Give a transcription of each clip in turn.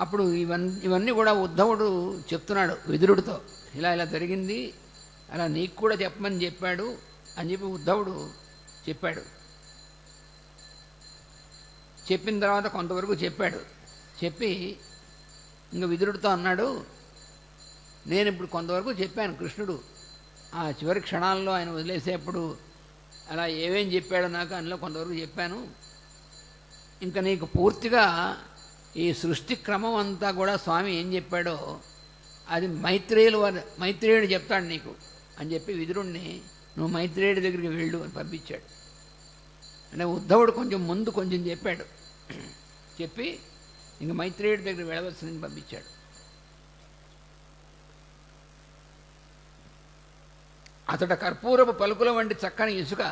అప్పుడు ఇవన్నీ కూడా ఉద్ధవుడు చెప్తున్నాడు విదురుడితో, ఇలా ఇలా జరిగింది, అలా నీకు కూడా చెప్పమని చెప్పాడు అని చెప్పి ఉద్ధవుడు చెప్పాడు. చెప్పిన తర్వాత కొంతవరకు చెప్పాడు. చెప్పి ఇంకా విదురుడితో అన్నాడు, నేను ఇప్పుడు కొంతవరకు చెప్పాను. కృష్ణుడు ఆ చివరి క్షణాల్లో ఆయన వదిలేసేప్పుడు అలా ఏమేం చెప్పాడో నాకు అందులో కొంతవరకు చెప్పాను. ఇంకా నీకు పూర్తిగా ఈ సృష్టి క్రమం అంతా కూడా స్వామి ఏం చెప్పాడో అది మైత్రేయుడు చెప్తాడు నీకు అని చెప్పి విదురుణ్ణి నువ్వు మైత్రేయుడి దగ్గరికి వెళ్ళు అని పంపించాడు. అంటే ఉద్ధవుడు కొంచెం చెప్పాడు. చెప్పి ఇంక మైత్రేయుడి దగ్గరికి వెళ్ళవలసిందని పంపించాడు. అతడు కర్పూరపు పలుకుల వంటి చక్కని ఇసుక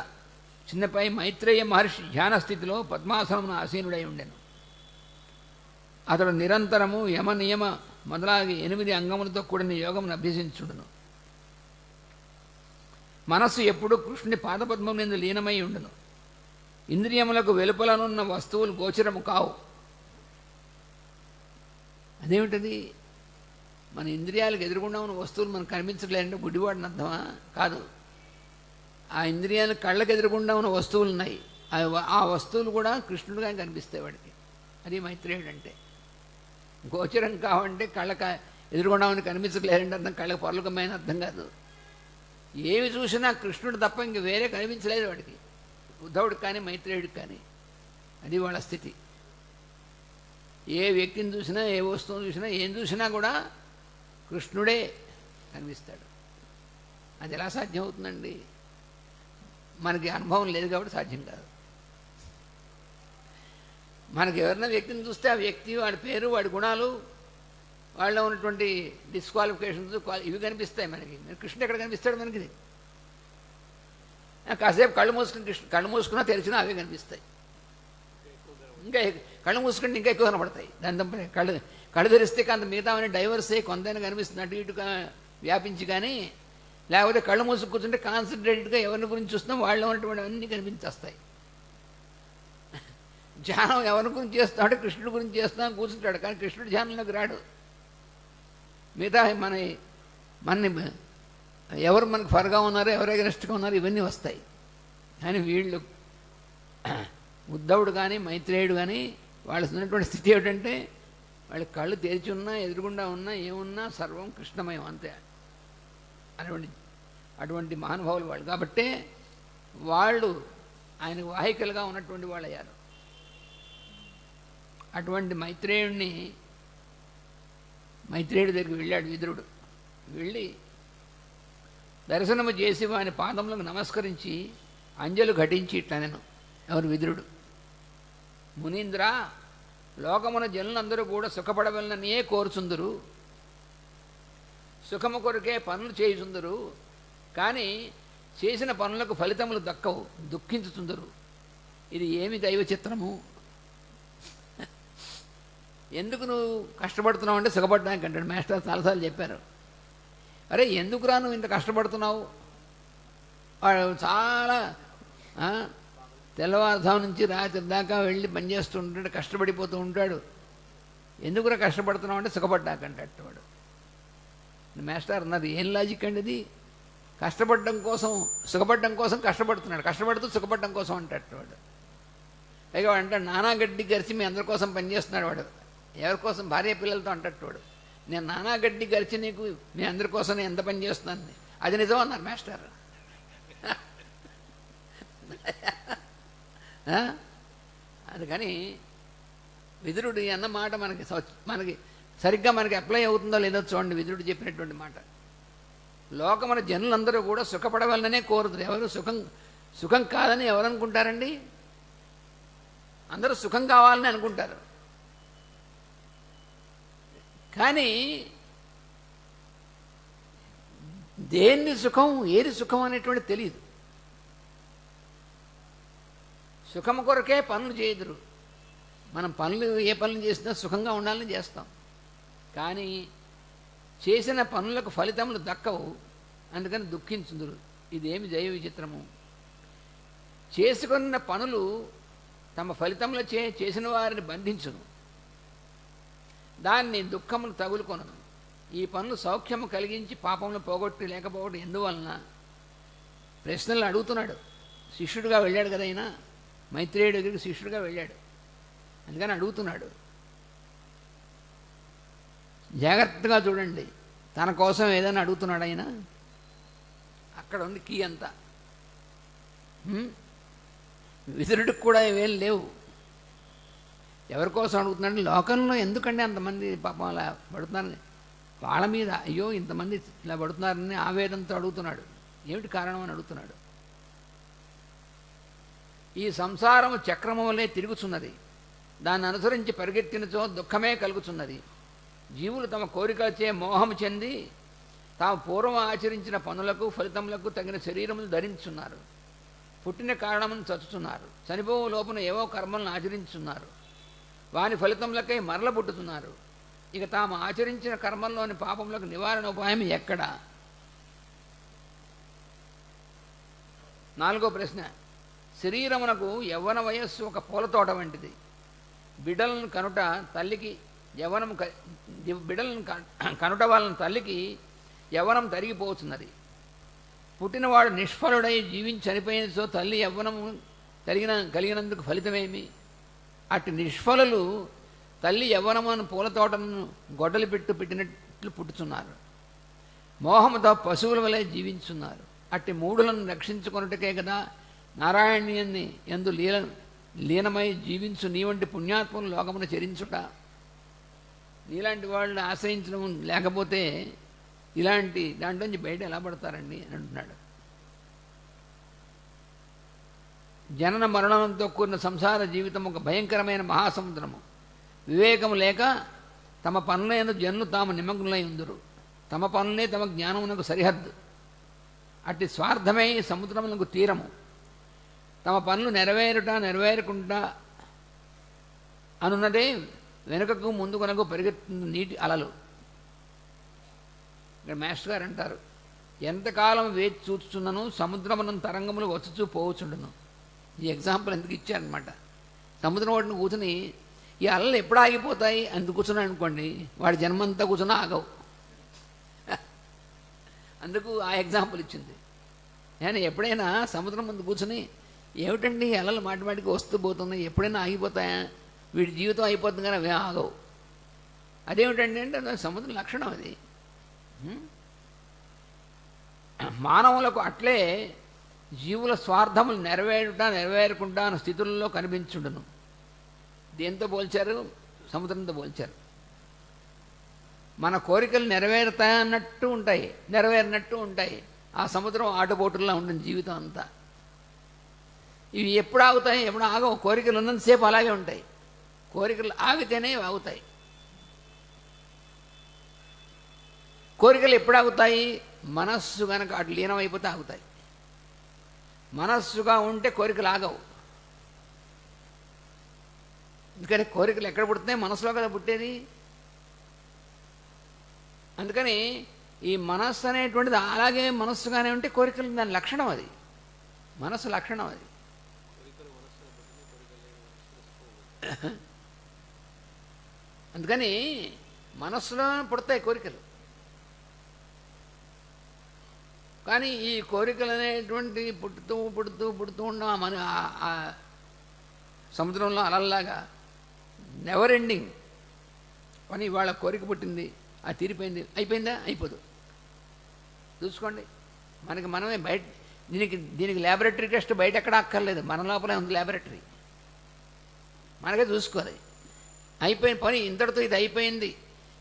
చిన్నపై మైత్రేయ మహర్షి ధ్యాన స్థితిలో పద్మాసనమున ఆసీనుడై ఉండెను. అతడు నిరంతరము యమ నియమ మొదలాగి 8 అంగములతో కూడిన యోగమును అభ్యసించుండును. మనస్సు ఎప్పుడూ కృష్ణుని పాదపద్మమునందు లీనమై ఉండును. ఇంద్రియములకు వెలుపలనున్న వస్తువులు గోచరము కావు. అదేమిటది? మన ఇంద్రియాలకు ఎదురుగుండా ఉన్న వస్తువులు మనకు కనిపించట్లేదంటే గుడ్డివాడిని అర్థమా? కాదు. ఆ ఇంద్రియాలు కళ్ళకు ఎదురుగుండా ఉన్న వస్తువులు ఉన్నాయి. ఆ వస్తువులు కూడా కృష్ణుడుగా కనిపిస్తాయి వాడికి. అది మైత్రేయుడు అంటే. గోచరం కావంటే కళ్ళకు ఎదురుగుండా ఉన్న కనిపించట్లేదంటే అర్థం, కళ్ళకు పర్లుకమైన అర్థం కాదు. ఏమి చూసినా కృష్ణుడు తప్ప ఇంక వేరే కనిపించలేదు వాడికి, ఉద్ధవుడికి కానీ మైత్రేయుడికి కానీ. అది వాళ్ళ స్థితి. ఏ వ్యక్తిని చూసినా, ఏ వస్తువుని చూసినా, ఏం చూసినా కూడా కృష్ణుడే కనిపిస్తాడు. అది ఎలా సాధ్యం అవుతుందండి? మనకి అనుభవం లేదు కాబట్టి సాధ్యం కాదు. మనకి ఎవరైనా వ్యక్తిని చూస్తే ఆ వ్యక్తి, వాడి పేరు, వాడి గుణాలు, వాళ్ళలో ఉన్నటువంటి డిస్క్వాలిఫికేషన్స్ ఇవి కనిపిస్తాయి మనకి. కృష్ణుడు ఎక్కడ కనిపిస్తాడు మనకి? కాసేపు కళ్ళు మూసుకున్నా తెరిచినా అవే కనిపిస్తాయి. ఇంకా కళ్ళు మూసుకుంటే ఇంకా ఎక్కువ కనపడతాయి. దాని కళ్ళు తెరిస్తే కొంత మిగతా డైవర్స్ అయ్యి కొంతైనా కనిపిస్తుంది అటు ఇటుగా వ్యాపించి. కానీ లేకపోతే కళ్ళు మూసుకు కూర్చుంటే కాన్సన్ట్రేటెడ్గా ఎవరిని గురించి చూస్తున్నాం వాళ్ళు ఉన్నటువంటి అన్నీ కనిపించేస్తాయి. ధ్యానం ఎవరి గురించి చేస్తామంటే కృష్ణుడి గురించి చేస్తాం కూర్చుంటాడు, కానీ కృష్ణుడి ధ్యానంలోకి రాడు. మిగతా మనని ఎవరు మనకు ఫర్గా ఉన్నారో, ఎవరు ఎగరెస్ట్గా ఉన్నారో ఇవన్నీ వస్తాయి. కానీ వీళ్ళు ఉద్ధవుడు కానీ మైత్రేయుడు కానీ వాళ్ళకి ఉన్నటువంటి స్థితి ఏమిటంటే వాళ్ళ కళ్ళు తెరిచి ఉన్నా, ఎదురుగుండా ఉన్నా, ఏమున్నా సర్వం కృష్ణమయం అంతే. అటువంటి మహానుభావులు వాళ్ళు. కాబట్టే వాళ్ళు ఆయనకు వాహికలుగా ఉన్నటువంటి వాళ్ళు అయ్యారు. అటువంటి మైత్రేయుడి దగ్గరికి వెళ్ళాడు విదురుడు. వెళ్ళి దర్శనము చేసి వాని పాదములకు నమస్కరించి అంజలు ఘటించి ఇట్లా నేను ఎవరు విదురుడు, మునీంద్ర, లోకమున జనులందరూ కూడా సుఖపడవలననే కోరుచుందురు, సుఖము కొరకే పనులు చేయుచుందురు, కానీ చేసిన పనులకు ఫలితములు దక్కవు, దుఃఖించుచుందురు. ఇది ఏమి దైవ చిత్రము? ఎందుకు నువ్వు కష్టపడుతున్నావు అంటే సుఖపడడానికి అంటాడు. మాస్టర్ చాలాసార్లు చెప్పారు, అరే ఎందుకురా నువ్వు ఇంత కష్టపడుతున్నావు? వాడు చాలా తెల్లవారుజాము నుంచి రాత్రి దాకా వెళ్ళి పనిచేస్తూ ఉంటాడు, కష్టపడిపోతూ ఉంటాడు. ఎందుకురా కష్టపడుతున్నావు అంటే సుఖపడ్డాకంటట్టు వాడు. మాస్టర్ అన్నది ఏం లాజిక్ అండి ఇది? కష్టపడడం కోసం, సుఖపడడం కోసం కష్టపడుతున్నాడు, కష్టపడుతూ సుఖపడడం కోసం అంటట్టు వాడు. పైగా వాడు అంటాడు నానా గడ్డి గరిచి మీ అందరి కోసం పనిచేస్తున్నాడు వాడు. ఎవరి కోసం? భార్య పిల్లలతో అంటట్టు వాడు. నేను నానా గడ్డి గరిచి నీకు మీ అందరి కోసం నేను ఎంత పని చేస్తున్నాను. అది నిజం అన్నారు మాస్టర్. అందుకని విదురుడు అన్న మాట మనకి సరిగ్గా అప్లై అవుతుందో లేదో చూడండి. విదురుడు చెప్పినటువంటి మాట, లోకమున జనులందరూ కూడా సుఖపడవలననే కోరుతారు. ఎవరు సుఖం కాదని ఎవరు అనుకుంటారండి? అందరూ సుఖం కావాలని అనుకుంటారు. కానీ దేన్ని సుఖం, ఏది సుఖం అనేటువంటి తెలియదు. సుఖము కొరకే పనులు చేయదురు. మనం ఏ పనులు చేసినా సుఖంగా ఉండాలని చేస్తాం, కానీ చేసిన పనులకు ఫలితములు దక్కవు, అందుకని దుఃఖించుదురు. ఇదేమి దైవ విచిత్రము? చేసుకున్న పనులు తమ ఫలితంలో చేసిన వారిని బంధించును. దాన్ని దుఃఖములు తగులుకొనదు. ఈ పనులు సౌఖ్యము కలిగించి పాపములు పోగొట్టి లేకపోవడం ఎందువలన? ప్రశ్నలు అడుగుతున్నాడు. శిష్యుడిగా వెళ్ళాడు కదా ఆయన, మైత్రేయుడి దగ్గరికి శిష్యుడిగా వెళ్ళాడు, అందుకని అడుగుతున్నాడు. జాగ్రత్తగా చూడండి, తన కోసం ఏదైనా అడుగుతున్నాడు ఆయన. అక్కడ ఉంది కీ అంతా. విదురుడికి కూడా ఇవేం లేవు. ఎవరి కోసం అడుగుతున్నాడు? లోకంలో ఎందుకండి అంతమంది పాపం అలా పడుతున్నారు, వాళ్ళ మీద అయ్యో ఇంతమంది ఇలా పడుతున్నారని ఆవేదనతో అడుగుతున్నాడు. ఏమిటి కారణం అని అడుగుతున్నాడు. ఈ సంసారము చక్రము వలె తిరుగుతున్నది, దాన్ని అనుసరించి పరిగెత్తినచో దుఃఖమే కలుగుతున్నది. జీవులు తమ కోరికలచే మోహము చెంది తాము పూర్వం ఆచరించిన పనులకు ఫలితములకు తగిన శరీరములు ధరించున్నారు. పుట్టిన కారణమును చచ్చుతున్నారు. చనిపోవు లోపున ఏవో కర్మలను ఆచరించుతున్నారు. వాని ఫలితములకై మరల పుట్టుతున్నారు. ఇక తాము ఆచరించిన కర్మల్లోని పాపములకు నివారణ ఉపాయం ఎక్కడ? 4వ ప్రశ్న. శరీరమునకు యవ్వన వయస్సు ఒక పూలతోట వంటిది. బిడ్డలను కనుట తల్లికి యవ్వనం బిడ్డలను కనుట వాళ్ళని తల్లికి యవ్వనం తరిగిపోతున్నది. పుట్టినవాడు నిష్ఫలుడై జీవించి చనిపోయినచో తల్లి యవ్వనము కలిగినందుకు ఫలితమేమి? అటు నిష్ఫలులు తల్లి యవ్వనమును పూలతోటను గొడ్డలి పెట్టినట్లు పుట్టుతున్నారు. మోహముతో పశువుల వలె జీవించున్నారు. అట్టి మూడులను రక్షించుకొనుటకే కదా నారాయణీయాన్ని ఎందు లీనమై జీవించు నీ వంటి పుణ్యాత్మను లోకమును చరించుట. నీలాంటి వాళ్ళని ఆశ్రయించడం లేకపోతే ఇలాంటి దాంట్లోంచి బయట ఎలా పడతారండి అని అంటున్నాడు. జనన మరణంతో కూడిన సంసార జీవితం ఒక భయంకరమైన మహాసముద్రము. వివేకము లేక తమ పనులైన జనులు తాము నిమగ్నులై ఉందురు. తమ పనులే తమ జ్ఞానమునకు సరిహద్దు. అట్టి స్వార్థమై సముద్రమునకు తీరము. తమ పనులు నెరవేరకుండా అనున్నదే వెనుకకు ముందుకొనకు పరిగెత్తున్న నీటి అలలు. ఇక్కడ మాస్టర్ గారు అంటారు, ఎంతకాలం వేచి చూచుచున్నను సముద్రమున తరంగములు వచ్చుచూ పోవచ్చుండును. ఈ ఎగ్జాంపుల్ ఎందుకు ఇచ్చారనమాట. సముద్రం ఒడ్డున కూర్చుని ఈ అలలు ఎప్పుడు ఆగిపోతాయి అందుకు కూర్చున్నాడు అనుకోండి, వాడి జన్మంతా కూర్చున్నా ఆగవు. అందుకు ఆ ఎగ్జాంపుల్ ఇచ్చింది. నేను ఎప్పుడైనా సముద్రం ముందు కూర్చుని ఏమిటండి అలలు మాటిమాటికి వస్తూ పోతున్నాయి, ఎప్పుడైనా ఆగిపోతాయా, వీడి జీవితం అయిపోతుంది కానీ అవి ఆగవు. అదేమిటండి అంటే సముద్రం లక్షణం అది. మానవులకు అట్లే జీవుల స్వార్థములు నెరవేరకుండా అన్న స్థితుల్లో కనిపించుండును. దేంతో పోల్చారు? సముద్రంతో పోల్చారు. మన కోరికలు నెరవేరుతాయన్నట్టు ఉంటాయి, నెరవేరినట్టు ఉంటాయి. ఆ సముద్రం ఆటుపోటుల్లో ఉంటుంది జీవితం అంతా. ఇవి ఎప్పుడు ఆగుతాయి? ఎప్పుడు ఆగవు. కోరికలు ఉన్నంతసేపు అలాగే ఉంటాయి. కోరికలు ఆగితేనే ఆగుతాయి. కోరికలు ఎప్పుడు ఆగుతాయి? మనస్సు కనుక అటు లీనమైపోతే ఆగుతాయి. మనస్సుగా ఉంటే కోరికలు ఆగవు. ఎందుకని కోరికలు ఎక్కడ పుడుతున్నాయి? మనసులో కదా పుట్టేది. అందుకని ఈ మనస్సు అనేటువంటిది అలాగే మనస్సుగానే ఉంటే కోరికలు దాని లక్షణం, అది మనస్సు లక్షణం. అది అందుకని మనస్సులో పుడతాయి కోరికలు. కానీ ఈ కోరికలు అనేటువంటి పుడుతూ ఉన్నాం మన సముద్రంలో అలల్లాగా నెవర్ ఎండింగ్. కానీ ఇవాళ కోరిక పుట్టింది, అది తీరిపోయింది, అయిపోయిందా? అయిపోదు. చూసుకోండి, మనమే బయట దీనికి ల్యాబొరేటరీ టెస్ట్ బయట ఎక్కడ అక్కర్లేదు, మన లోపలే ఉంది ల్యాబొరేటరీ. మనకే చూసుకోవాలి. అయిపోయిన పని ఇంతటితో ఇది అయిపోయింది,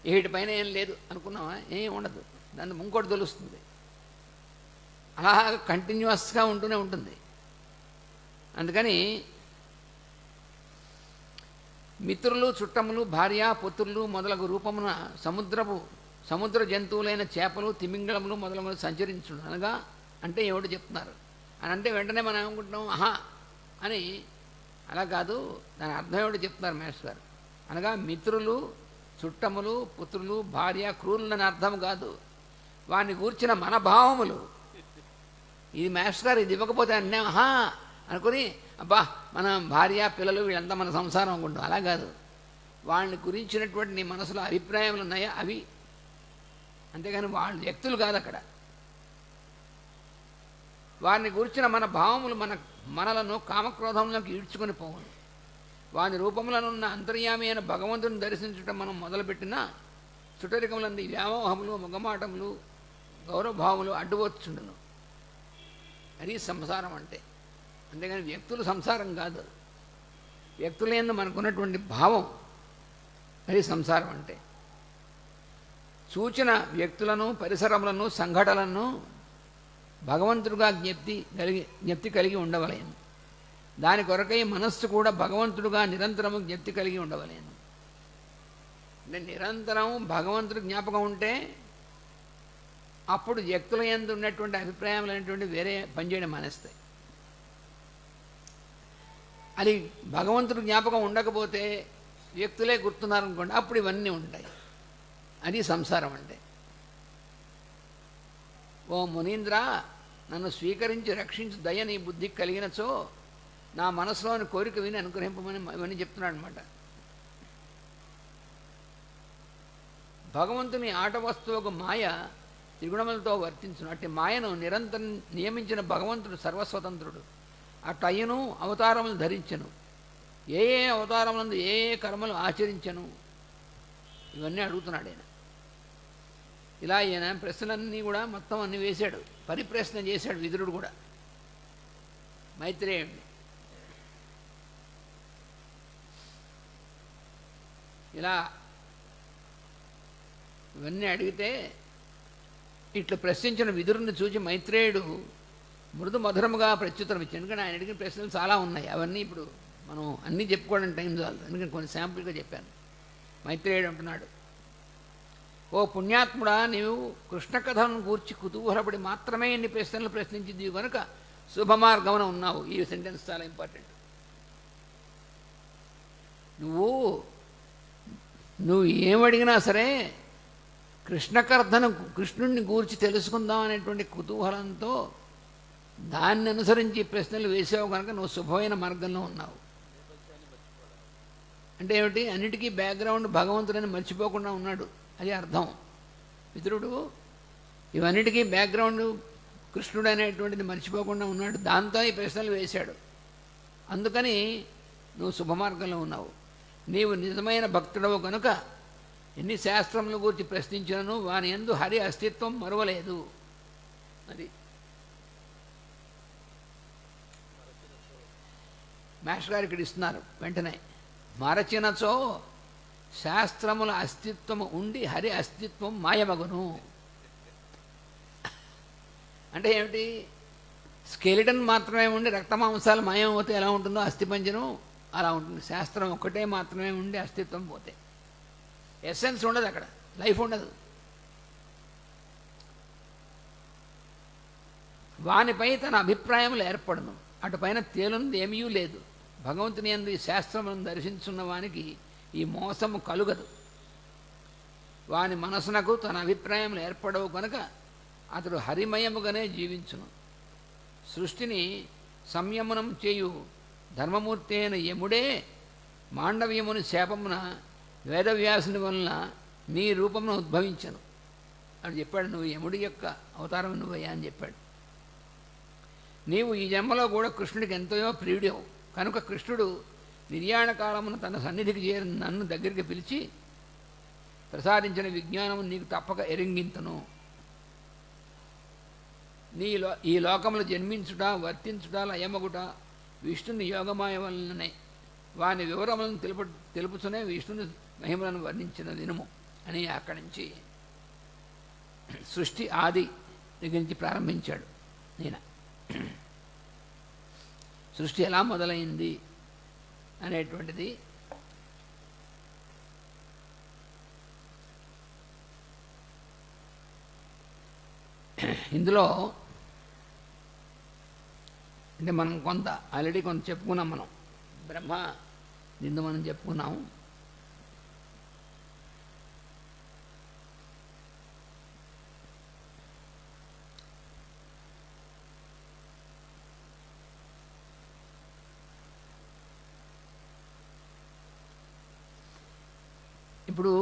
వీటిపైన ఏం లేదు అనుకున్నామా? ఏం ఉండదు. దాన్ని ఇంకోటి తెలుస్తుంది. అలా కంటిన్యూస్గా ఉంటూనే ఉంటుంది. అందుకని మిత్రులు, చుట్టములు, భార్య, పుత్రులు మొదలగు రూపమున సముద్ర జంతువులైన చేపలు, తిమింగళములు మొదలగు సంచరించును అనగా అంటే ఏమిటో చెప్తున్నారు. అని అంటే వెంటనే మనం ఏమనుకుంటున్నాం, ఆహా అని. అలా కాదు, దాని అర్థం ఏమిటో చెప్తున్నారు మేష్ గారు. అనగా మిత్రులు, చుట్టములు, పుత్రులు, భార్య, క్రూరులని అర్థం కాదు, వాడిని గూర్చిన మన భావములు. ఇది మేష్ గారు ఇది ఇవ్వకపోతే అన్నీ ఆహా అనుకుని అబ్బా మన భార్య, పిల్లలు వీళ్ళంతా మన సంసారం అనుకుంటాం. అలా కాదు. వాళ్ళని గురించినటువంటి నీ మనసులో అభిప్రాయాలు ఉన్నాయా అవి, అంతేగాని వాళ్ళు వ్యక్తులు కాదు అక్కడ. వారిని గురించిన మన భావములు మనలను కామక్రోధంలోకి ఈడ్చుకొని పోవును. వాని రూపములనున్న అంతర్యామి అయిన భగవంతుని దర్శించటం మనం మొదలుపెట్టినా చుట్టరికములంది వ్యామోహములు, మొగమాటములు, గౌరవభావములు అడ్డువచ్చుండును. అది సంసారం అంటే. అంతేగాని వ్యక్తులు సంసారం కాదు. వ్యక్తులందు మనకున్నటువంటి భావం అది సంసారం అంటే. సూచన వ్యక్తులను, పరిసరములను, సంఘటనలను భగవంతుడుగా జ్ఞప్తి కలిగి ఉండవలేను. దాని కొరకై మనస్సు కూడా భగవంతుడుగా నిరంతరము జ్ఞప్తి కలిగి ఉండవలేను. అంటే నిరంతరం భగవంతుడు జ్ఞాపకం ఉంటే అప్పుడు వ్యక్తుల యందు ఉన్నటువంటి అభిప్రాయాలు అనేటువంటి వేరే పనిచేయడం మానేస్తాయి. అది భగవంతుడు జ్ఞాపకం ఉండకపోతే వ్యక్తులే గుర్తున్నారనుకోండి, అప్పుడు ఇవన్నీ ఉంటాయి. అది సంసారం అంటే. ఓ మునీంద్ర, నన్ను స్వీకరించి రక్షించు దయ నీ బుద్ధికి కలిగినచో నా మనసులోని కోరిక విని అనుగ్రహింపమని ఇవన్నీ చెప్తున్నాడు అనమాట. భగవంతుని ఆట వస్తువుకు మాయ త్రిగుణములతో వర్తించును. అట్టి మాయను నిరంతరం నియమించిన భగవంతుడు సర్వస్వతంత్రుడు. అట్టయ్యను అవతారములు ధరించను. ఏ ఏ అవతారములందు ఏ ఏ కర్మలు ఆచరించను ఇవన్నీ అడుగుతున్నాడు ఆయన. ఇలా ఈయన ప్రశ్నలన్నీ కూడా మొత్తం అన్ని వేశాడు. పరిప్రశ్న చేశాడు విదురుడు కూడా మైత్రేయుడిని. ఇలా ఇవన్నీ అడిగితే ఇట్లా ప్రశ్నించిన విదురుని చూసి మైత్రేయుడు మృదు మధురముగా ప్రత్యుత్తరం ఇచ్చాడు. ఎందుకంటే ఆయన అడిగిన ప్రశ్నలు చాలా ఉన్నాయి. అవన్నీ ఇప్పుడు మనం అన్నీ చెప్పుకోవడానికి టైం చాలు. ఎందుకంటే కొన్ని శాంపుల్గా చెప్పాను. మైత్రేయుడు అంటున్నాడు, ఓ పుణ్యాత్ముడా, నీవు కృష్ణ కథను గూర్చి కుతూహలపడి మాత్రమే ఇన్ని ప్రశ్నలు ప్రశ్నించింది కనుక శుభమార్గమున ఉన్నావు. ఈ సెంటెన్స్ చాలా ఇంపార్టెంట్. నువ్వు ఏమడిగినా సరే కృష్ణుడిని గూర్చి తెలుసుకుందాం అనేటువంటి కుతూహలంతో దాన్ని అనుసరించి ప్రశ్నలు వేసావు కనుక నువ్వు శుభమైన మార్గంలో ఉన్నావు. అంటే ఏమిటి? అన్నిటికీ బ్యాక్గ్రౌండ్ భగవంతుడని మర్చిపోకుండా ఉన్నాడు, అది అర్థం. మిత్రుడు ఇవన్నిటికీ బ్యాక్గ్రౌండ్ కృష్ణుడు అనేటువంటిది మర్చిపోకుండా ఉన్నాడు. దాంతో ఈ ప్రశ్నలు వేశాడు. అందుకని నువ్వు శుభమార్గంలో ఉన్నావు. నీవు నిజమైన భక్తుడవు కనుక ఎన్ని శాస్త్రముల గురించి ప్రశ్నించినను వాని యందు హరి అస్తిత్వం మరువలేదు. అది మాస్టర్ గారు ఇక్కడ ఇస్తున్నారు వెంటనే. మరచినచో శాస్త్రముల అస్తిత్వము ఉండి హరి అస్తిత్వం మాయమగును. అంటే ఏమిటి? స్కెలిటన్ మాత్రమే ఉండి రక్తమాంసాలు మాయమవుతే ఎలా ఉంటుందో అస్థిపంజనం అలా ఉంటుంది. శాస్త్రం ఒక్కటే మాత్రమే ఉండి అస్తిత్వం పోతే ఎసెన్స్ ఉండదు, అక్కడ లైఫ్ ఉండదు. వానిపై తన అభిప్రాయములు ఏర్పడను, అటుపైన తేలుంది ఏమీ లేదు. భగవంతుని యందు ఈ శాస్త్రములను దర్శించున్న వానికి ఈ మోసము కలుగదు. వాని మనసునకు తన అభిప్రాయములు ఏర్పడవు కనుక అతడు హరిమయముగానే జీవించును. సృష్టిని సంయమనం చేయు ధర్మమూర్తి అయిన యముడే మాండవ్యముని శాపమున వేదవ్యాసుని వలన నీ రూపమును ఉద్భవించను అని చెప్పాడు. నువ్వు యముడి యొక్క అవతారం నువ్వయ్యా అని చెప్పాడు. నీవు ఈ జన్మలో కూడా కృష్ణుడికి ఎంతయో ప్రియుడవు కనుక కృష్ణుడు నిర్యాణ కాలమున తన సన్నిధికి చేరిన నన్ను దగ్గరికి పిలిచి ప్రసాదించిన విజ్ఞానము నీకు తప్పక ఎరింగింతను. ఈ లోకములు జన్మించుట, వర్తించుట, లయమగుట విష్ణుని యోగమాయ వలననే. వాని వివరములను తెలుపుతూనే విష్ణుని మహిమలను వర్ణించిన దినము అని అక్కడి నుంచి సృష్టి ఆది దగ్గర నుంచి ప్రారంభించాడు. నేను సృష్టి ఎలా మొదలైంది అనేటువంటిది ఇందులో అంటే మనం ఆల్రెడీ కొంత చెప్పుకున్నాం. మనం బ్రహ్మ నిందు మనం చెప్పుకున్నాం. ఇప్పుడు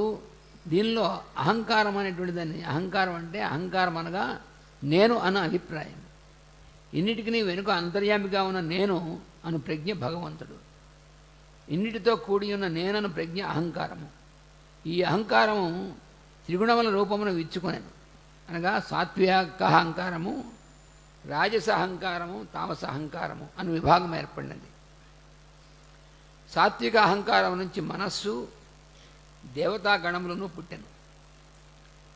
దీనిలో అహంకారం అనేటువంటి దాన్ని, అహంకారం అంటే అహంకారం అనగా నేను అన్న అభిప్రాయం. ఇన్నిటికి వెనుక అంతర్యామిగా ఉన్న నేను అను ప్రజ్ఞ భగవంతుడు. ఇన్నిటితో కూడి ఉన్న నేనను ప్రజ్ఞ అహంకారము. ఈ అహంకారము త్రిగుణముల రూపమును విచ్చుకొనెను. అనగా సాత్విక అహంకారము, రాజస అహంకారము, తామస అహంకారము అని విభాగం ఏర్పడినది. సాత్విక అహంకారం నుంచి మనస్సు, దేవతాగణములను పుట్టెను.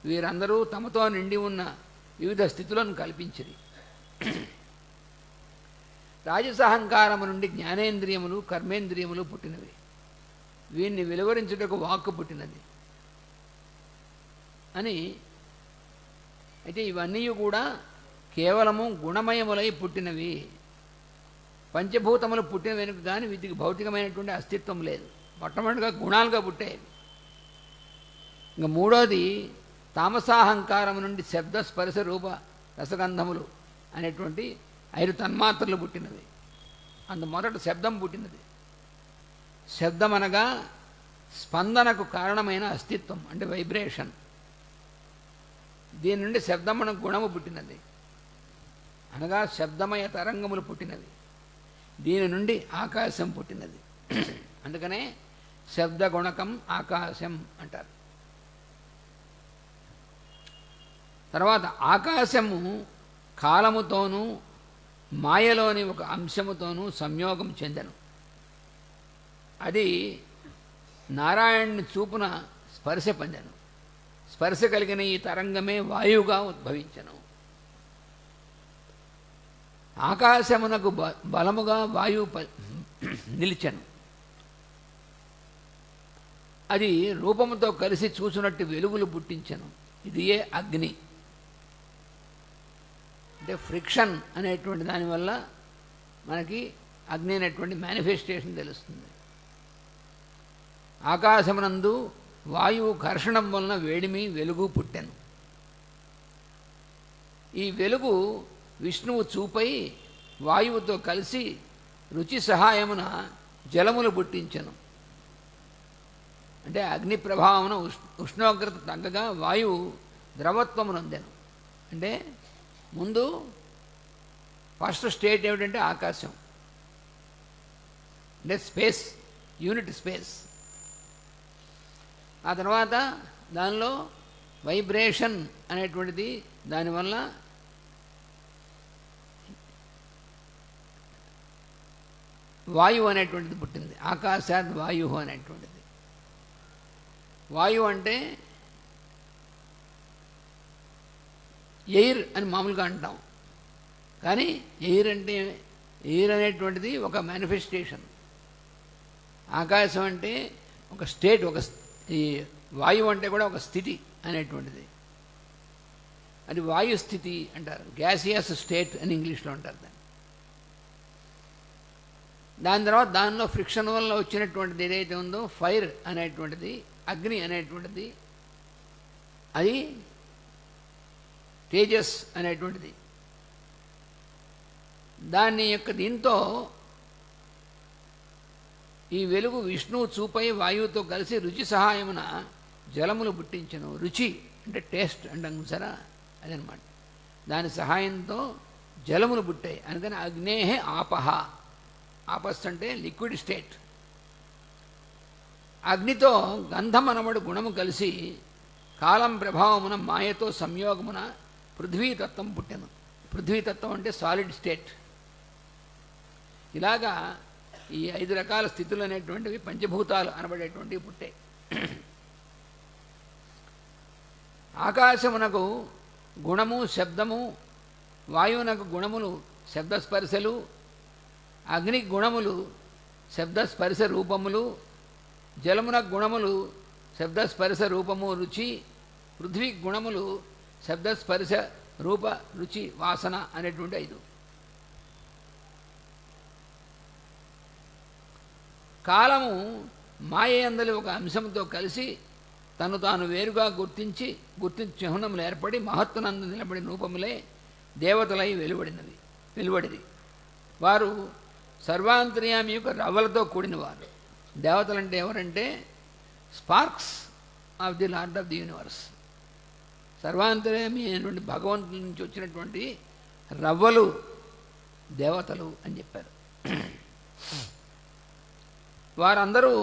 వీరందరూ తమతో నిండి ఉన్న వివిధ స్థితులను కల్పించిరి. రాజసహంకారము నుండి జ్ఞానేంద్రియములు, కర్మేంద్రియములు పుట్టినవి. వీన్ని వెలువరించుటకు వాక్కు పుట్టినది అని. అయితే ఇవన్నీ కూడా కేవలము గుణమయములై పుట్టినవి. పంచభూతములు పుట్టిన వెనుక కానీ వీటికి భౌతికమైనటువంటి అస్తిత్వం లేదు. మొట్టమొదటిగా గుణాలుగా పుట్టాయి. ఇంకా మూడోది తామసాహంకారం నుండి శబ్ద, స్పర్శ, రూప, రసగంధములు అనేటువంటి 5 తన్మాత్రలు పుట్టినవి. అందు మొదట శబ్దం పుట్టినది. శబ్దం అనగా స్పందనకు కారణమైన అస్తిత్వం, అంటే వైబ్రేషన్. దీని నుండి శబ్దమన గుణము పుట్టినది, అనగా శబ్దమయ తరంగములు పుట్టినవి. దీని నుండి ఆకాశం పుట్టినది. అందుకనే శబ్దగుణకం ఆకాశం అంటారు. తర్వాత ఆకాశము కాలముతోనూ మాయలోని ఒక అంశముతోనూ సంయోగం చెందెను. అది నారాయణుని చూపున స్పర్శ పొందెను. స్పర్శ కలిగిన ఈ తరంగమే వాయువుగా ఉద్భవించెను. ఆకాశమునకు బలముగా వాయువు నిలిచెను. అది రూపముతో కలిసి చూసినట్టు వెలుగులు పుట్టించెను. ఇదియే అగ్ని. అంటే ఫ్రిక్షన్ అనేటువంటి దానివల్ల మనకి అగ్ని అనేటువంటి మేనిఫెస్టేషన్ తెలుస్తుంది. ఆకాశమునందు వాయువు ఘర్షణం వలన వేడిమి, వెలుగు పుట్టెను. ఈ వెలుగు విష్ణువు చూపై వాయువుతో కలిసి రుచి సహాయమున జలములు పుట్టించెను. అంటే అగ్ని ప్రభావమున ఉష్ణోగ్రత తగ్గగా వాయువు ద్రవత్వమునందెను. అంటే ముందు ఫస్ట్ స్టేట్ ఏమిటంటే ఆకాశం, అంటే స్పేస్, యూనిట్ స్పేస్. ఆ తర్వాత దానిలో వైబ్రేషన్ అనేటువంటిది, దానివల్ల వాయువు అనేటువంటిది పుట్టింది. ఆకాశాద్ వాయు అనేటువంటిది. వాయువు అంటే ఎయిర్ అని మామూలుగా అంటాం, కానీ ఎయిర్ అంటే ఎయిర్ అనేటువంటిది ఒక మేనిఫెస్టేషన్. ఆకాశం అంటే ఒక స్టేట్, ఈ వాయువు అంటే కూడా ఒక స్థితి అనేటువంటిది. అది వాయు స్థితి అంటారు. గ్యాసియస్ స్టేట్ అని ఇంగ్లీష్లో అంటారు దాన్ని. దాని తర్వాత దానిలో ఫ్రిక్షన్ వల్ల వచ్చినటువంటిది ఏదైతే ఉందో ఫైర్ అనేటువంటిది, అగ్ని అనేటువంటిది, అది తేజస్ అనేటువంటిది. దాని యొక్క దీంతో ఈ వెలుగు విష్ణువు చూపై వాయువుతో కలిసి రుచి సహాయమున జలములు పుట్టించను. రుచి అంటే టేస్ట్ అంటాం సరా, అదనమాట. దాని సహాయంతో జలములు పుట్టాయి. అందుకని అగ్నేహే ఆపహ. ఆపస్ అంటే లిక్విడ్ స్టేట్. అగ్నితో గంధం అనబడు గుణము కలిసి కాలం ప్రభావమున మాయతో సంయోగమున పృథ్వీతత్వం పుట్టెను. పృథ్వీతత్వం అంటే సాలిడ్ స్టేట్. ఇలాగా ఈ 5 రకాల స్థితులు అనేటువంటివి పంచభూతాలు అనబడేటువంటివి పుట్టాయి. ఆకాశమునకు గుణము శబ్దము, వాయువునకు గుణములు శబ్దస్పర్శలు, అగ్ని గుణములు శబ్దస్పర్శ రూపములు, జలమునకు గుణములు శబ్దస్పర్శ రూపము రుచి, పృథ్వీ గుణములు శబ్దస్పర్శ రూప రుచి వాసన అనేటువంటి 5. కాలము మాయందలి ఒక అంశంతో కలిసి తను తాను వేరుగా గుర్తించి చిహ్నములు ఏర్పడి మహత్తునందు నిలబడిన రూపములే దేవతలై వెలువడిది. వారు సర్వాంతర్యామి యొక్క రవ్వలతో కూడినవారు. దేవతలంటే ఎవరంటే sparks of the lord of the universe. సర్వాంతర్యామి అయినటువంటి భగవంతుడి నుంచి వచ్చినటువంటి రవ్వలు దేవతలు అని చెప్పారు. వారందరూ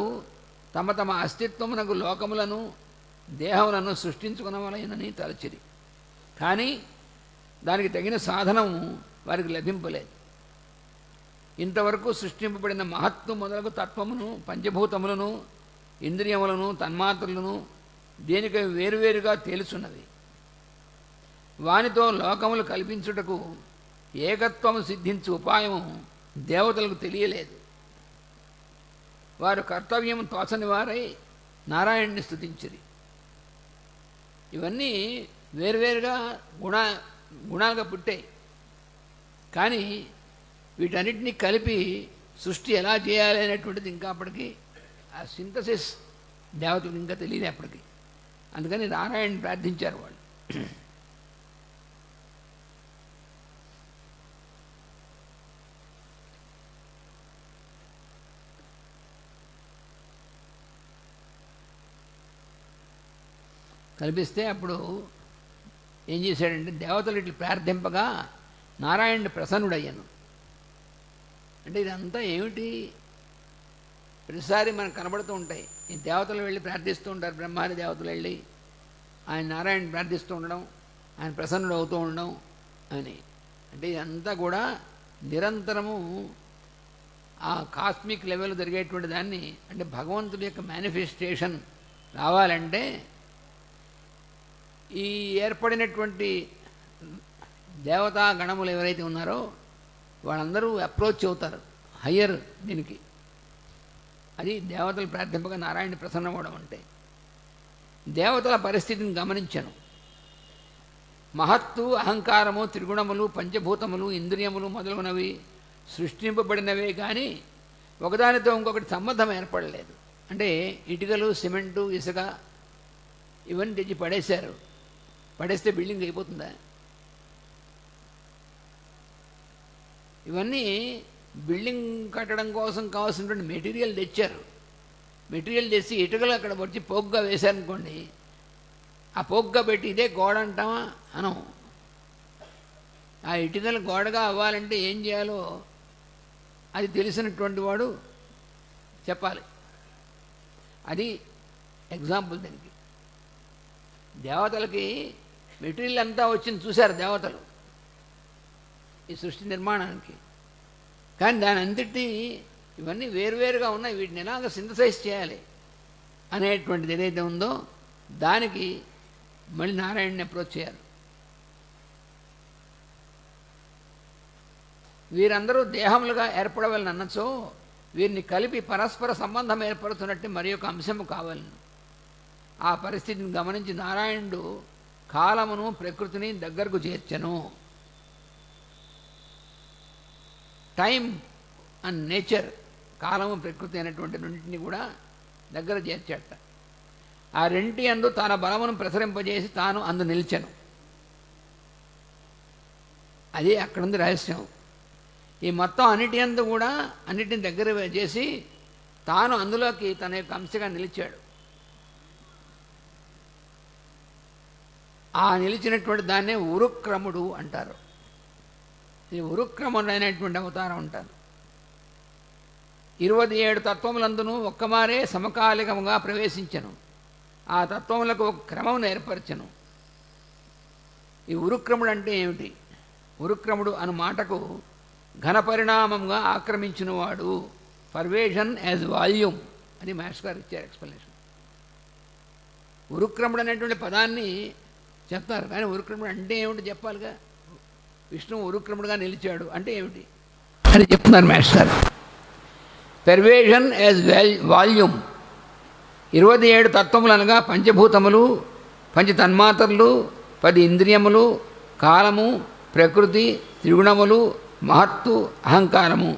తమ తమ అస్తిత్వమునకు లోకములను దేహములను సృష్టించుకునవలెనని తలచిరి. కానీ దానికి తగిన సాధనం వారికి లభింపలేదు. ఇంతవరకు సృష్టింపబడిన మహత్తు మొదలగు తత్వమును, పంచభూతములను, ఇంద్రియములను, తన్మాత్రలను దేనికై వేరువేరుగా తేలుచున్నవి. వానితో లోకములు కల్పించుటకు ఏకత్వము సిద్ధించు ఉపాయము దేవతలకు తెలియలేదు. వారు కర్తవ్యము తోచని వారై నారాయణుని స్తుతించిరి. ఇవన్నీ వేరువేరుగా గుణాలుగా పుట్టాయి. కానీ వీటన్నిటినీ కలిపి సృష్టి ఎలా చేయాలి అనేటువంటిది ఇంకా అప్పటికి ఆ సింథసిస్ దేవతలకు ఇంకా తెలియదు అప్పటికి. అందుకని నారాయణని ప్రార్థించారు వాళ్ళు. కల్పిస్తే అప్పుడు ఏం చేశాడంటే దేవతలు ఇట్లా ప్రార్థింపగా నారాయణుడు ప్రసన్నుడయ్యాను. అంటే ఇదంతా ఏమిటి? ప్రతిసారి మనకు కనబడుతూ ఉంటాయి. ఈ దేవతలు వెళ్ళి ప్రార్థిస్తూ ఉంటారు. బ్రహ్మాది దేవతలు వెళ్ళి ఆయన నారాయణ ప్రార్థిస్తూ ఉండడం, ఆయన ప్రసన్నుడు అవుతూ ఉండడం అని. అంటే ఇదంతా కూడా నిరంతరము ఆ కాస్మిక్ లెవెల్ జరిగేటువంటి దాన్ని, అంటే భగవంతుడి యొక్క మేనిఫెస్టేషన్ రావాలంటే ఈ ఏర్పడినటువంటి దేవతా గణములు ఎవరైతే ఉన్నారో వాళ్ళందరూ అప్రోచ్ అవుతారు హయ్యర్ దీనికి. అది దేవతలు ప్రార్థింపగా నారాయణ ప్రసన్నమవడం అంటే. దేవతల పరిస్థితిని గమనించను. మహత్తు, అహంకారము, త్రిగుణములు, పంచభూతములు, ఇంద్రియములు మొదలగునవి సృష్టింపబడినవే కానీ ఒకదానితో ఇంకొకటి సంబంధం ఏర్పడలేదు. అంటే ఇటుకలు, సిమెంటు, ఇసుక ఇవన్నీ తెచ్చి పడేశారు. పడేస్తే బిల్డింగ్ అయిపోతుందా? ఇవన్నీ బిల్డింగ్ కట్టడం కోసం కావాల్సినటువంటి మెటీరియల్ తెచ్చారు. మెటీరియల్ తెచ్చి ఇటుకలు అక్కడ వచ్చి పోగ్గా వేశారనుకోండి, ఆ పోగ్గా పెట్టి ఇదే గోడ అంటామా? అనం. ఆ ఇటుకలు గోడగా అవ్వాలంటే ఏం చేయాలో అది తెలిసినటువంటి వాడు చెప్పాలి. అది ఎగ్జాంపుల్ దీనికి. దేవతలకి మెటీరియల్ అంతా వచ్చింది చూశారు దేవతలు ఈ సృష్టి నిర్మాణానికి. కానీ దాని అంతటి ఇవన్నీ వేరువేరుగా ఉన్నాయి, వీటిని ఎలాగ సింథసైజ్ చేయాలి అనేటువంటిది ఏదైతే ఉందో దానికి మళ్ళీ నారాయణని అప్రోచ్ చేయాలి. వీరందరూ దేహములుగా ఏర్పడవాలని అన్నచో వీరిని కలిపి పరస్పర సంబంధం ఏర్పడుతున్నట్టు మరి ఒక అంశము కావాలను. ఆ పరిస్థితిని గమనించి నారాయణుడు కాలమును, ప్రకృతిని దగ్గరకు చేర్చెను. టైం అండ్ నేచర్, కాలము, ప్రకృతి అనేటువంటి రెండింటిని కూడా దగ్గర చేర్చాట. ఆ రెంటి అందు తన బలమును ప్రసరింపజేసి తాను అందు నిలిచెను. అది అక్కడుంది రహస్యం. ఈ మొత్తం అన్నిటి అందు కూడా అన్నిటిని దగ్గర చేసి తాను అందులోకి తన యొక్క అంశగా నిలిచాడు. ఆ నిలిచినటువంటి దాన్నే ఉరుక్రముడు అంటారు. ఈ ఉరుక్రముడు అయినటువంటి అవతారం అంటారు. 27 తత్వములందును ఒక్కమారే సమకాలికముగా ప్రవేశించను. ఆ తత్వములకు ఒక క్రమం ఏర్పరచను. ఈ ఉరుక్రముడు అంటే ఏమిటి? ఉరుక్రముడు అను మాటకు ఘనపరిణామంగా ఆక్రమించినవాడు, పర్వేషన్ యాజ్ వాల్యూమ్ అని మాస్టర్ గారు ఇచ్చారు ఎక్స్ప్లెనేషన్. ఉరుక్రముడు అనేటువంటి పదాన్ని చెప్తారు, కానీ ఉరుక్రముడు అంటే ఏమిటి చెప్పాలిగా. విష్ణువు ఉరుక్రముడుగా నిలిచాడు అంటే ఏమిటి అని చెప్తున్నారు మాస్టర్. Pervasion as volume. 27 తత్వములు అనగా పంచభూతములు, పంచతన్మాత్రలు, 10 ఇంద్రియములు, కాలము, ప్రకృతి, త్రిగుణములు, మహత్తు, అహంకారము.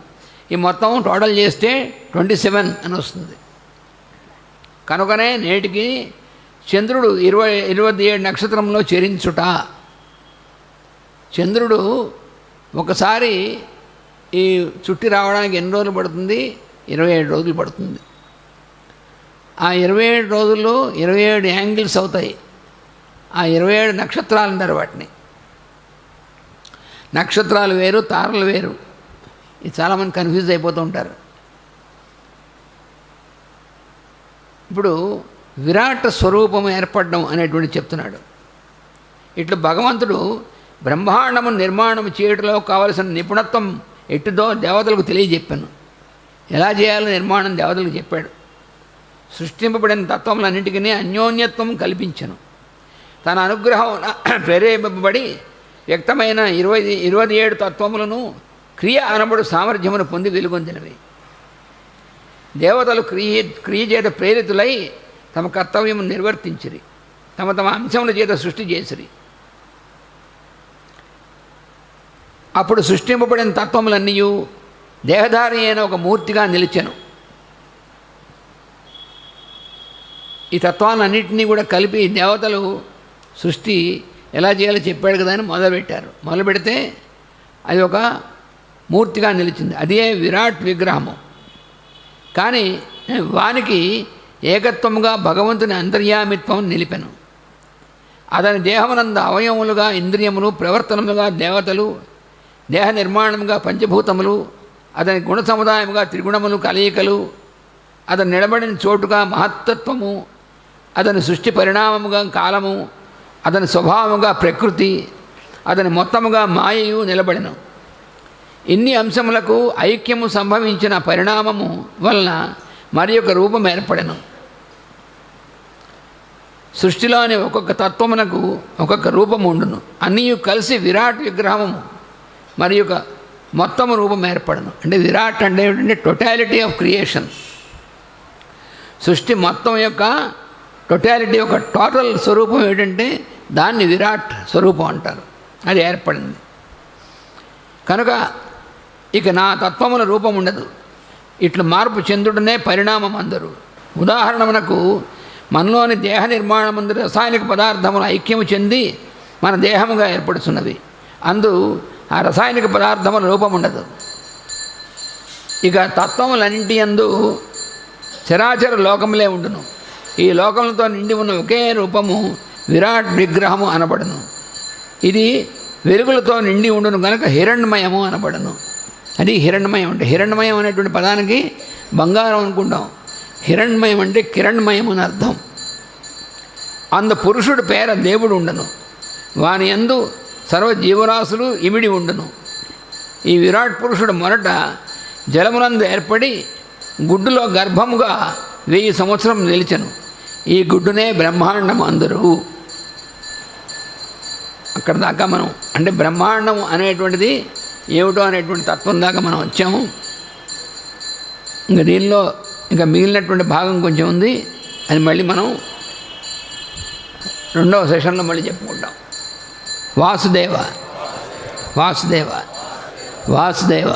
ఈ మొత్తం టోటల్ చేస్తే 27 అని వస్తుంది. కనుకనే నేటికి చంద్రుడు 27 నక్షత్రంలో చరించుట. చంద్రుడు ఒకసారి ఈ చుట్టి రావడానికి ఎన్ని రోజులు పడుతుంది? 27 రోజులు పడుతుంది. ఆ 27 రోజుల్లో 27 యాంగిల్స్ అవుతాయి. ఆ 27 నక్షత్రాలు అంటారు వాటిని. నక్షత్రాలు వేరు, తారలు వేరు. ఇది చాలామంది కన్ఫ్యూజ్ అయిపోతూ ఉంటారు. ఇప్పుడు విరాట్ స్వరూపం ఏర్పడడం అనేటువంటి చెప్తున్నాడు. ఇట్లు భగవంతుడు బ్రహ్మాండము నిర్మాణం చేయడంలో కావలసిన నిపుణత్వం ఎట్టుదో దేవతలకు తెలియజెప్పాను. ఎలా చేయాలో నిర్మాణం దేవతలకు చెప్పాడు. సృష్టింపబడిన తత్వములన్నింటికీ అన్యోన్యత్వం కల్పించను. తన అనుగ్రహం ప్రేరేపింపబడి వ్యక్తమైన 27 తత్వములను క్రియ అనబడు సామర్థ్యమును పొంది వెలుగొందినవి. దేవతలు క్రియ చేత ప్రేరితులై తమ కర్తవ్యము నిర్వర్తించిరి. తమ తమ అంశముల చేత సృష్టి చేసిరి. అప్పుడు సృష్టింపబడిన తత్వములన్నీ దేహధారి అయిన ఒక మూర్తిగా నిలిచెను. ఈ తత్వాలన్నింటినీ కూడా కలిపి దేవతలు సృష్టి ఎలా చేయాలో చెప్పాడు కదా అని మొదలుపెట్టారు. మొదలు పెడితే అది ఒక మూర్తిగా నిలిచింది. అదే విరాట్ విగ్రహము. కానీ వానికి ఏకత్వముగా భగవంతుని అంతర్యామిత్వం నిలిపెను. అతని దేహమునందు అవయవములుగా ఇంద్రియములు, ప్రవర్తనములుగా దేవతలు, దేహ నిర్మాణముగా పంచభూతములు, అతని గుణ సముదాయముగా త్రిగుణములు కలయికలు, అతను నిలబడిన చోటుగా మహత్తత్వము, అతని సృష్టి పరిణామముగా కాలము, అతని స్వభావముగా ప్రకృతి, అతని మొత్తముగా మాయయు నిలబడెను. ఇన్ని అంశములకు ఐక్యము సంభవించిన పరిణామము వలన మరి ఒక రూపం ఏర్పడెను. సృష్టిలోని ఒక్కొక్క తత్వమునకు ఒక్కొక్క రూపము ఉండును. అన్నీ కలిసి విరాట్ విగ్రహము మరి ఒక మొత్తము రూపం ఏర్పడను. అంటే విరాట్ అంటే ఏమిటంటే టోటాలిటీ ఆఫ్ క్రియేషన్. సృష్టి మొత్తం యొక్క టోటాలిటీ, ఒక టోటల్ స్వరూపం ఏమిటంటే దాన్ని విరాట్ స్వరూపం అంటారు. అది ఏర్పడింది కనుక ఇక నా తత్వముల రూపం ఉండదు. ఇట్లు మార్పు చెందుటనే పరిణామం అందరు. ఉదాహరణకు మనలోని దేహ నిర్మాణమందు రసాయనిక పదార్థములు ఐక్యము చెంది మన దేహముగా ఏర్పడుతున్నవి. అందు ఆ రసాయనిక పదార్థముల రూపం ఉండదు. ఇక తత్వములన్నింటి యందు చరాచర లోకములే ఉండును. ఈ లోకములతో నిండి ఉన్న ఒకే రూపము విరాట్ విగ్రహము అనబడును. ఇది వెలుగులతో నిండి ఉండును కనుక హిరణ్మయము అనబడును. అది హిరణ్మయం అంటే, హిరణ్మయం అనేటువంటి పదానికి బంగారం అనుకుంటాం. హిరణ్మయం అంటే కిరణ్మయం అని అర్థం. అందు పురుషుడు పేర దేవుడు ఉండను. వాని యందు సర్వజీవరాశులు ఇమిడి ఉండును. ఈ విరాట్ పురుషుడు మొదట జలమునందు ఏర్పడి గుడ్డులో గర్భముగా 1000 సంవత్సరం నిలిచెను. ఈ గుడ్డునే బ్రహ్మాండం అందరు. అక్కడ దాకా మనం అంటే బ్రహ్మాండం అనేటువంటిది ఏమిటో అనేటువంటి తత్వం దాకా మనం వచ్చాము. ఇంకా దీనిలో ఇంకా మిగిలినటువంటి భాగం కొంచెం ఉంది. అది మళ్ళీ మనం 2వ సెషన్లో మళ్ళీ చెప్పుకుంటాం. వాసుదేవ వాసుదేవ వాసుదేవ.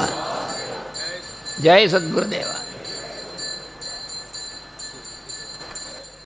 జై సద్గురుదేవ.